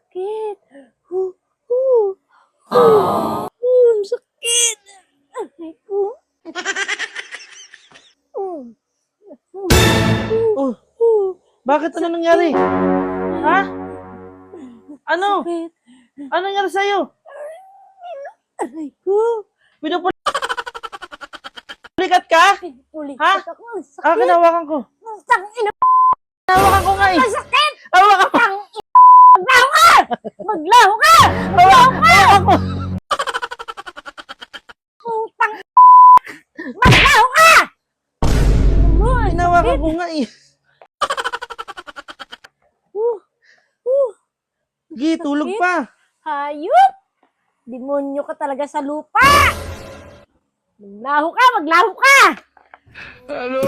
sakit. Ang sakit. Aray ko. Oh, bakit? Ano nangyari? Ha? Ano? Sakit. Ano nangyari sa'yo? Aray ko. Pinupulikat ka? Pinupulikat ako. Ang sakit. Kinawakan ko. Tang ina. Kinawakan ko nga eh. Ang sakit. Hawakan ko. Tang ina. Maglaho ka. Maglaho ka. Hawakan ko. Putang maglaho ka. Naman. Kinawakan ko nga eh. Sige, tulog pa. Hayop! Demonyo ka talaga sa lupa! Maglaho ka! Maglaho ka! Ano?